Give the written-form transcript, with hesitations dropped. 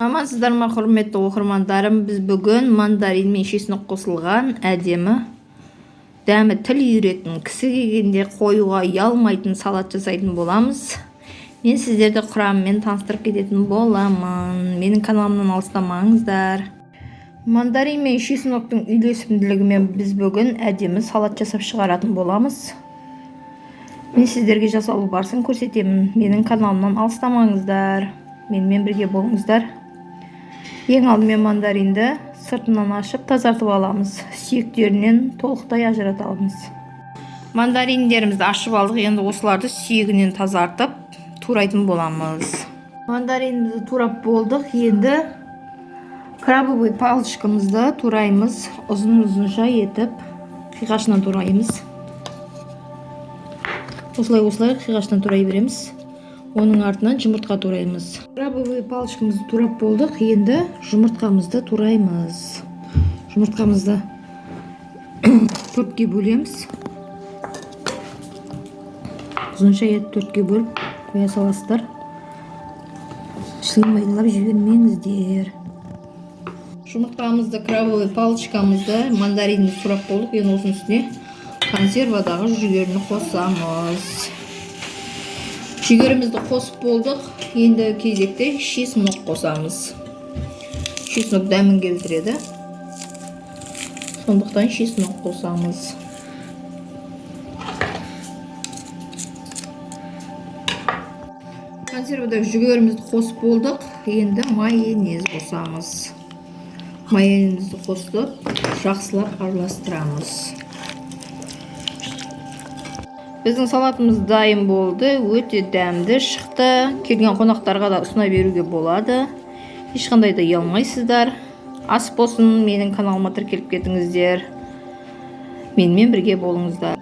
Амансыздар ма, құрметті оқырмандарым? Біз бүгін мандарин мен чеснок қосылған әдемі, дәмі тіл үйіретін, кісі келгенде қоюға ұялмайтын салат жасайтын боламыз. Мен сіздерді құрамымен таныстырып кететін боламын. Менің каналымнан алыстамаңыздар. Мандарин мен чесноктың үйлесімділігімен біз бүгін әдемі салат жасап шығаратын боламыз. Мен сіздерге жасалу барысын көрсетемін. Менің каналымнан алыстамаңыздар. Менімен бірге болыңыздар. Ең алдымен мандаринді сыртынан ашып тазартып аламыз. Сүйектерінен толықтай ажыратамыз. Мандариндерімізді ашып алдық. Енді осыларды сүйегінен тазартып турайтын боламыз. Мандаринімізді турап болдық. Енді крабовый палочкамызды тураймыз. Ұзын-ұзынша етіп қиғашынан тураймыз. Осылай қиғашынан турай береміз. Оның артынан жұмыртқа тураймыз. Крабовый палочкамызды турап болдық. Енді жұмыртқамызды тураймыз. Жұмыртқамызды төртке бөлеміз. Ұзынша етіп төртке бөліп қоя саласыздар. Ішін майдалап жібермеңіздер. Жұмыртқамызды, крабовый палочкамызды, мандаринді турап болдық. Енді осының үстіне консервадағы жүгеріні қосамыз. Жүгерімізді қосып болдық. Енді кезекте чеснок қосамыз. Чеснок дәмін келтіреді. Сондықтан чеснок қосамыз. Консервадағы жүгерімізді қосып болдық. Енді майонез қосамыз. Майонезді қосып, жақсылап араластырамыз. Біздің салатымыз дайын болды. Өте дәмді шықты. Келген қонақтарға да ұсына беруге болады. Ешқандай да ұялмайсыздар. Ас болсын, менің каналыма тіркеліп кетіңіздер. Менімен бірге болыңыздар.